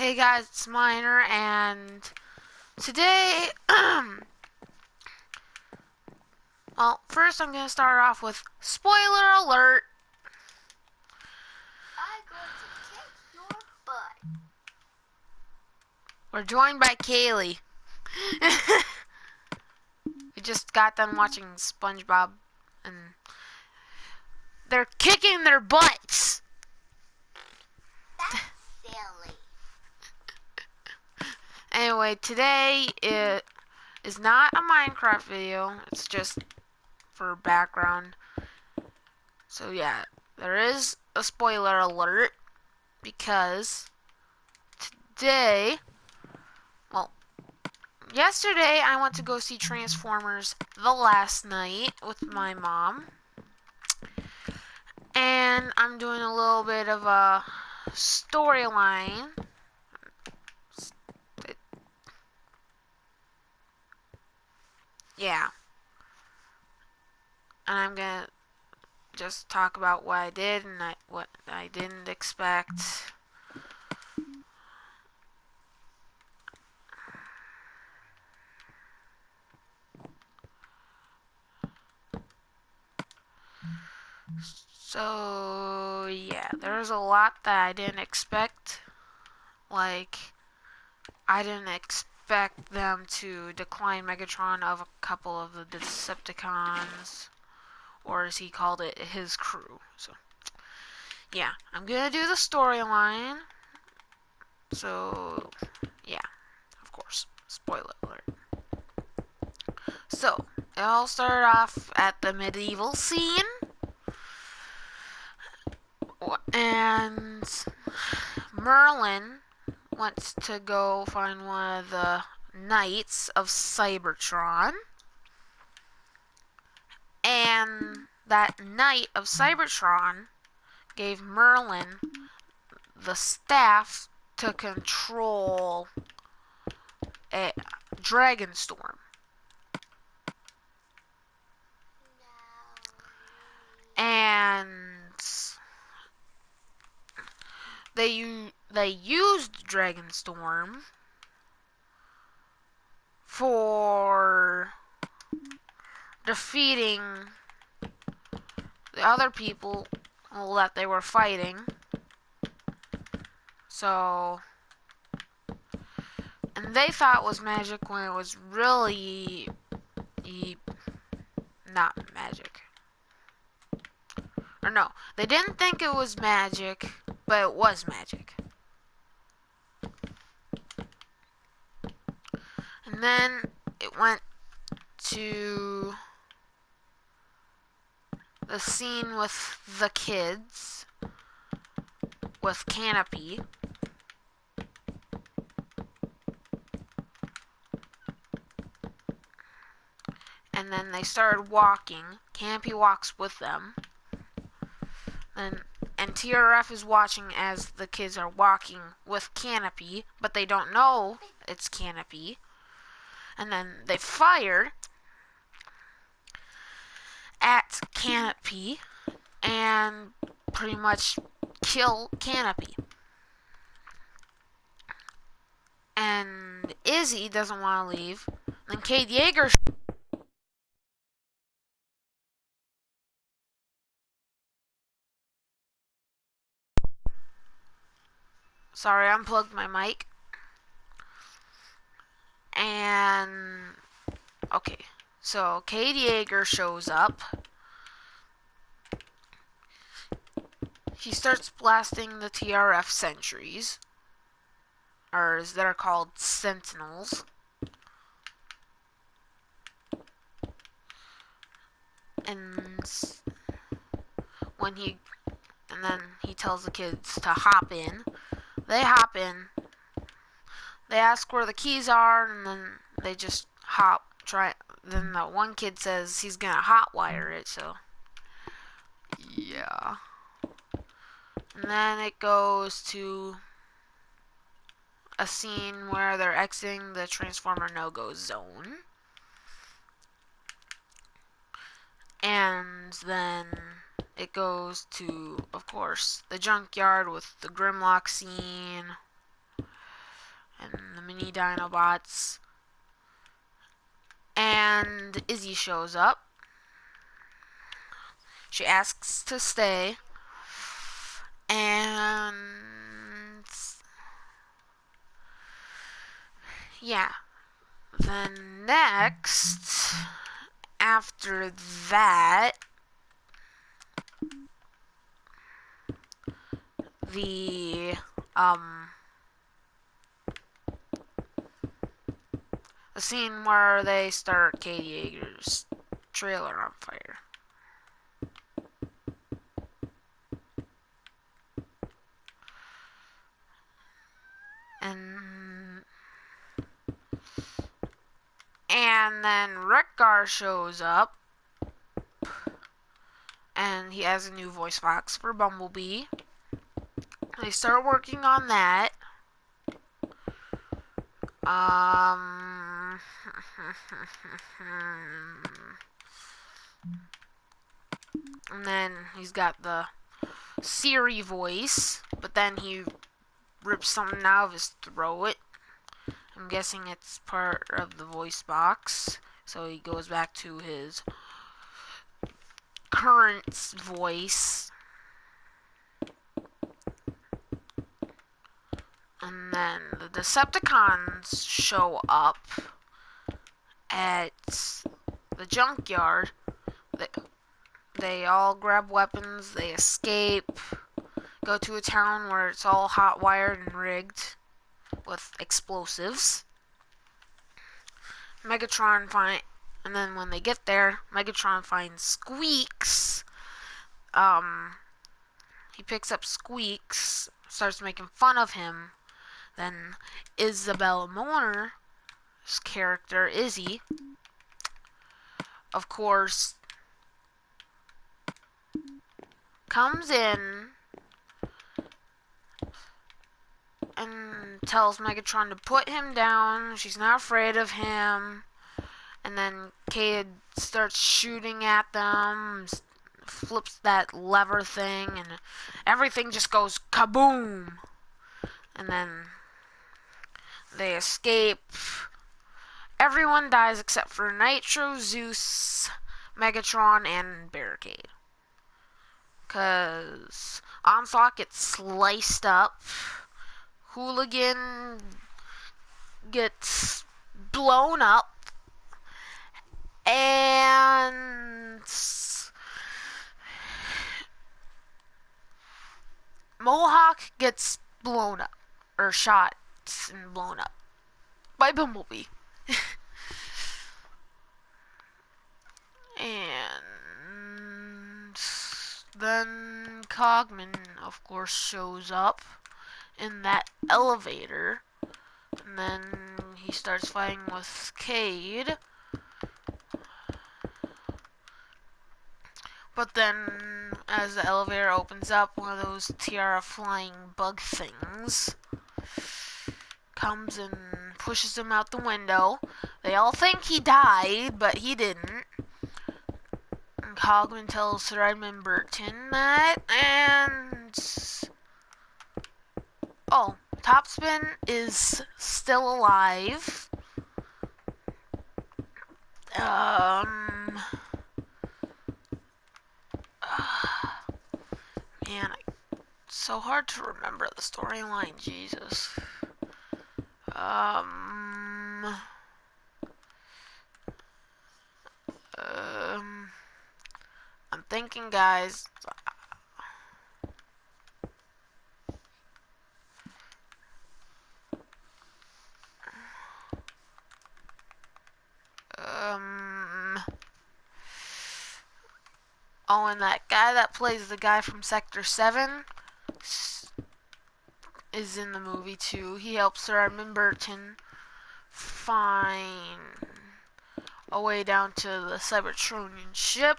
Hey guys, it's Miner, and today, well, first I'm gonna start off with spoiler alert. I'm going to kick your butt. We're joined by Kaylee. We just got done watching SpongeBob, and they're kicking their butts. That's silly. Anyway, today it is not a Minecraft video. It's just for background. So yeah, there is a spoiler alert because today, well, yesterday I went to go see Transformers the last night with my mom. And I'm doing a little bit of a storyline. Yeah. And I'm gonna just talk about what I did and what I didn't expect. So, yeah, there's a lot that I didn't expect. Like, I didn't expect them to decline Megatron of a couple of the Decepticons, or as he called it, his crew. So, yeah, I'm gonna do the storyline. So, yeah, of course, spoiler alert. So, it all started off at the medieval scene, and Merlin wants to go find one of the knights of Cybertron, and that knight of Cybertron gave Merlin the staff to control a Dragonstorm. And they used Dragonstorm for defeating the other people that they were fighting. So, and they thought it was magic when it was really not magic. Or no, they didn't think it was magic, but it was magic. And then it went to the scene with the kids, with Canopy. And then they started walking. Canopy walks with them. And TRF is watching as the kids are walking with Canopy, but they don't know it's Canopy. And then they fire at Canopy and pretty much kill Canopy. And Izzy doesn't want to leave. Then Cade Yeager. Sorry, I unplugged my mic. And okay, so Cade Yeager shows up. He starts blasting the TRF sentries, or as they're called, Sentinels. And when he and then he tells the kids to hop in. They hop in. They ask where the keys are, and then they just hop. Then the one kid says he's gonna hotwire it. So yeah. And then it goes to a scene where they're exiting the Transformer no-go zone. And then it goes to, of course, the junkyard with the Grimlock scene. mini Dinobots. And Izzy shows up. She asks to stay. And yeah. Then next, after that, the the scene where they start Katie Yeager's trailer on fire. And then Wreck-Gar shows up, and he has a new voice box for Bumblebee. They start working on that. And then he's got the Siri voice, but then he rips something out of his throat. I'm guessing it's part of the voice box, so he goes back to his current voice. And then the Decepticons show up at the junkyard. They all grab weapons, they escape, go to a town where it's all hot wired and rigged with explosives. And then when they get there, Megatron finds Squeaks. He picks up Squeaks, starts making fun of him. Then Isabella Moner's character, Izzy, of course, comes in and tells Megatron to put him down. She's not afraid of him. And then Cade starts shooting at them, flips that lever thing, and everything just goes kaboom. And then they escape. Everyone dies except for Nitro, Zeus, Megatron, and Barricade. Because Onslaught gets sliced up. Hooligan gets blown up. And Mohawk gets blown up. Or shot and blown up. By Bumblebee. And then Cogman, of course, shows up in that elevator. And then he starts fighting with Cade. But then, as the elevator opens up, one of those tiara flying bug things comes and pushes him out the window. They all think he died, but he didn't. And Cogman tells Sir Edmund Burton that, and oh, Topspin is still alive. Man, it's so hard to remember the storyline, Jesus. I'm thinking, guys. Oh, and that guy that plays the guy from Sector 7 is in the movie too. He helps Sir Edmund Burton find a way down to the Cybertronian ship.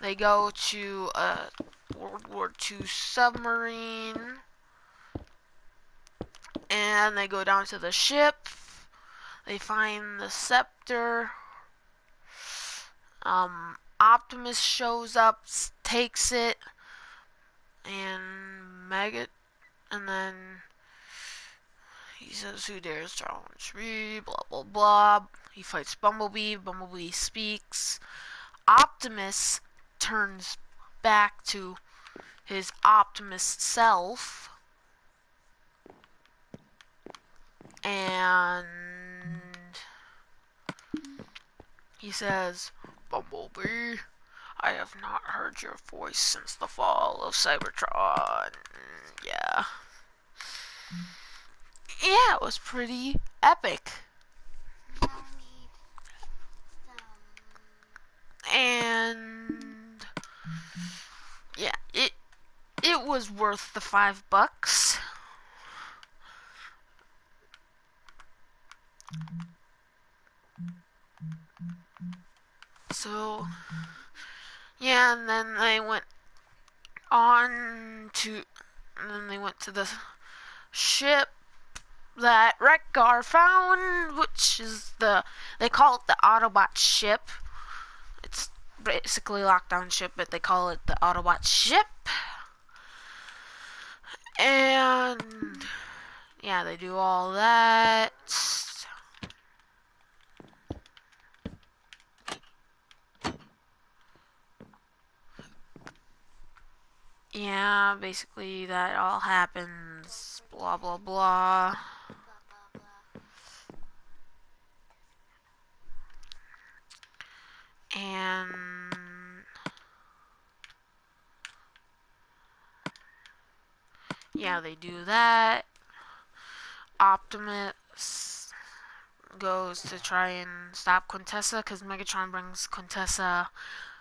They go to a World War II submarine, and they go down to the ship. They find the scepter. Optimus shows up, takes it, and then He says, "Who dares challenge me?" Blah blah blah. He fights Bumblebee. Bumblebee speaks. Optimus turns back to his Optimus self, and he says, "Bumblebee, I have not heard your voice since the fall of Cybertron." Yeah. Yeah, it was pretty epic. Now we need some. And yeah, it was worth the $5. So yeah, and then they went to the ship that Wreck-Gar found, which is they call it the Autobot ship. It's basically lockdown ship, but they call it the Autobot ship. And yeah, they do all that. Yeah, basically that all happens. Blah blah blah. And yeah, they do that. Optimus goes to try and stop Quintessa because Megatron brings Quintessa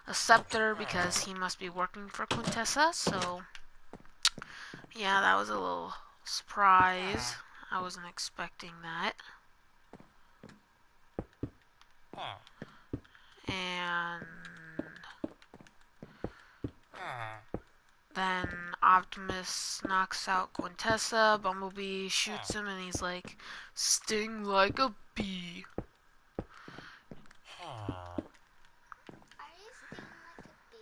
a scepter because he must be working for Quintessa. So yeah, that was a little surprise. I wasn't expecting that. And then Optimus knocks out Quintessa. Bumblebee shoots him, and he's like, "Sting like a bee." Are you stinging like a bee?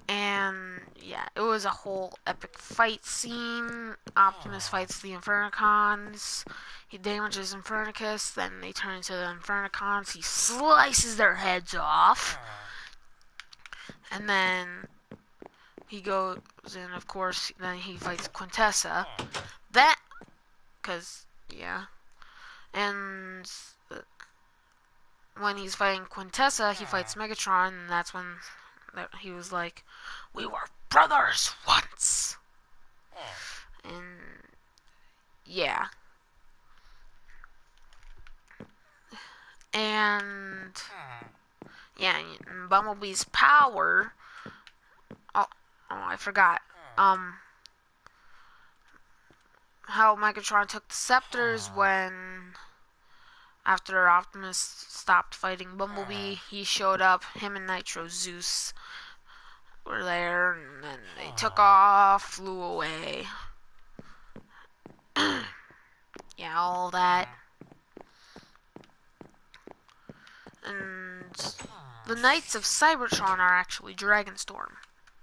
And yeah, it was a whole epic fight scene. Optimus fights the Infernicons. He damages Infernicus. Then they turn into the Infernicons. He slices their heads off. And then he goes in, of course, then he fights Quintessa. That, because, yeah. And when he's fighting Quintessa, he fights Megatron, and that's when he was like, "We were brothers once." And yeah. And yeah, and Bumblebee's power. Oh, I forgot. How Megatron took the scepters when after Optimus stopped fighting Bumblebee, he showed up. Him and Nitro Zeus were there, and then they took off, flew away. Yeah, all that. And the Knights of Cybertron are actually Dragonstorm.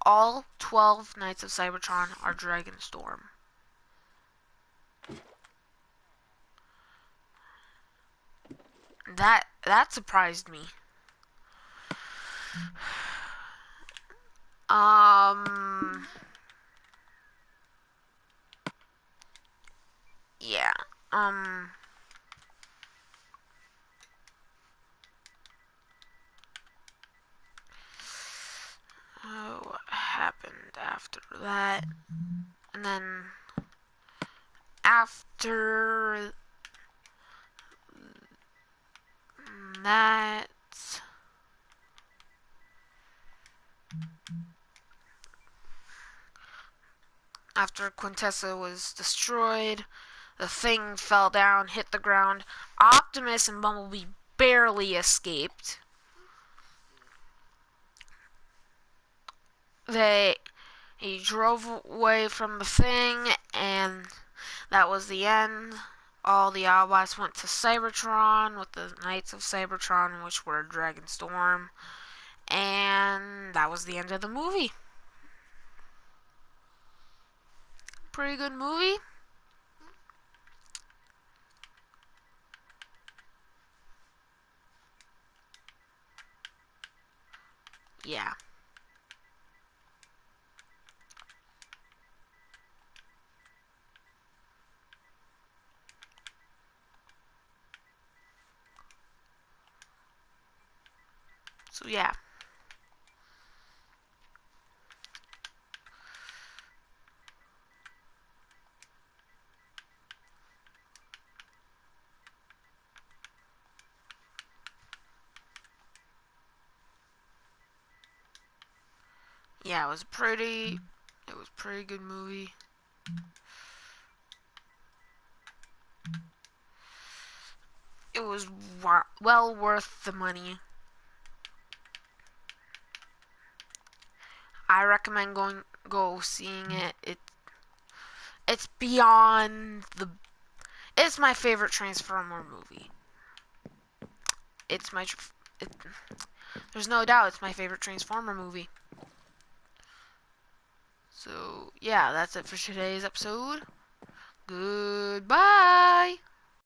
All 12 Knights of Cybertron are Dragonstorm. That surprised me. Yeah. What happened after that? And then after that, after Quintessa was destroyed, the thing fell down, hit the ground. Optimus and Bumblebee barely escaped. He drove away from the thing, and that was the end. All the Autobots went to Cybertron with the Knights of Cybertron, which were Dragonstorm, and that was the end of the movie. Pretty good movie. Yeah. So yeah. Yeah, it was a pretty good movie. It was well worth the money. I recommend go seeing it. It's beyond the. It's my favorite Transformer movie. It's my. It, there's no doubt it's my favorite Transformer movie. So yeah, that's it for today's episode. Goodbye.